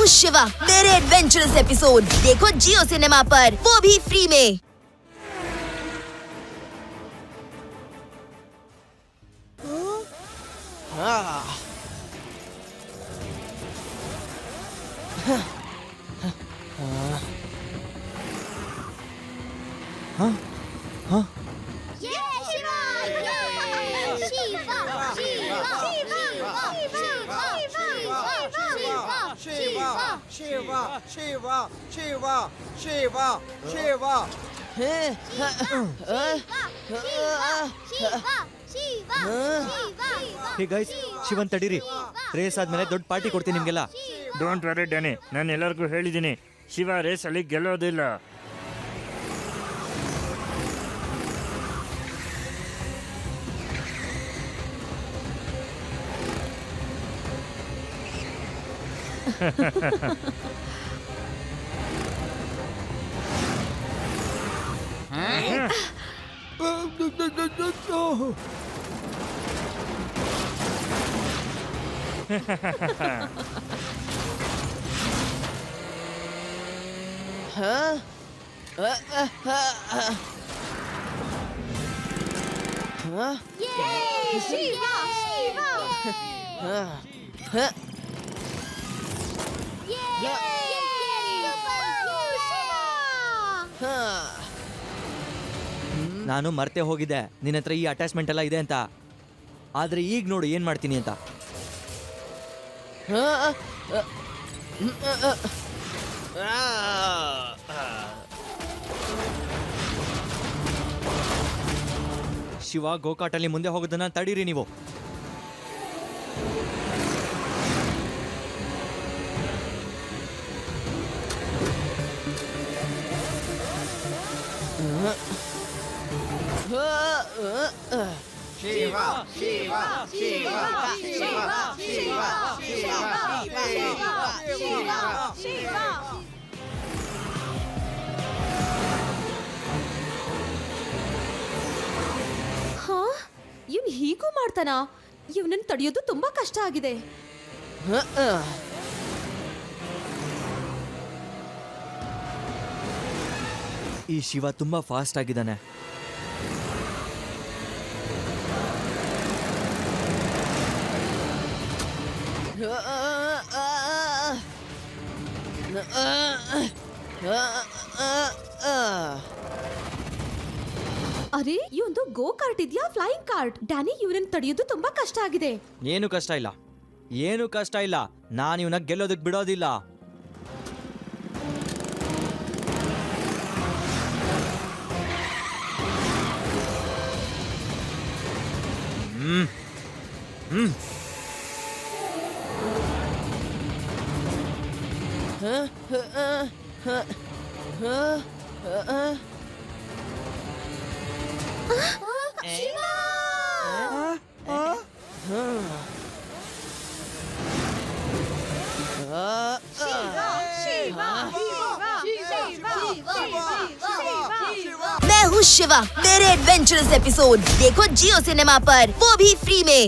हूँ शिवा, मेरे adventurous episode देखो जियो सिनेमा पर, वो भी फ्री में। ಹೇ ಗೈಸ್, ಶಿವನ್ ತಡೀರಿ. ರೇಸ್ ಆದ್ಮೇಲೆ ದೊಡ್ಡ ಪಾರ್ಟಿ ಕೊಡ್ತೀನಿ ನಿಮ್ಗೆಲ್ಲ. ಡೋಂಟ್ ವರಿ ಡ್ಯಾನಿ, ನಾನು ಎಲ್ಲರಿಗೂ ಹೇಳಿದ್ದೀನಿ, ಶಿವ ರೇಸಲ್ಲಿ ಗೆಲ್ಲೋದಿಲ್ಲ. ನಾನು ಮರ್ತೆ ಹೋಗಿದ್ದೆ ನಿನ್ನ ಹತ್ರ ಈ ಅಟ್ಯಾಚ್ಮೆಂಟ್ ಎಲ್ಲ ಇದೆ ಅಂತ. ಆದ್ರೆ ಈಗ ನೋಡು ಏನ್ ಮಾಡ್ತೀನಿ ಅಂತ. ಶಿವ, ಗೋಕಾಟಲ್ಲಿ ಮುಂದೆ ಹೋಗೋದನ್ನ ತಡೀರಿ ನೀವು. ಇವ್ನು ಹೀಗೂ ಮಾಡ್ತಾನ? ಇವನನ್ನು ತಡೆಯೋದು ತುಂಬಾ ಕಷ್ಟ ಆಗಿದೆ. ಈ ಶಿವ ತುಂಬಾ ಫಾಸ್ಟ್ ಆಗಿದ್ದಾನೆ. ಅರೆ, ಇವಂದು ಗೋ ಕಾರ್ಟ್ ಇದೆಯಾ, ಫ್ಲೈಯಿಂಗ್ ಕಾರ್ಟ್? ಡ್ಯಾನಿ, ಇವನನ್ನು ತಡೆಯೋದು ತುಂಬಾ ಕಷ್ಟ ಆಗಿದೆ. ಏನು ಕಷ್ಟ ಇಲ್ಲ, ಏನು ಕಷ್ಟ ಇಲ್ಲ. ನಾನು ಇವನ ಗೆಲ್ಲೋದಕ್ಕೆ ಬಿಡೋದಿಲ್ಲ. मैं हूँ शिवा, मेरे एडवेंचरस एपिसोड देखो जियो सिनेमा पर, वो भी फ्री में।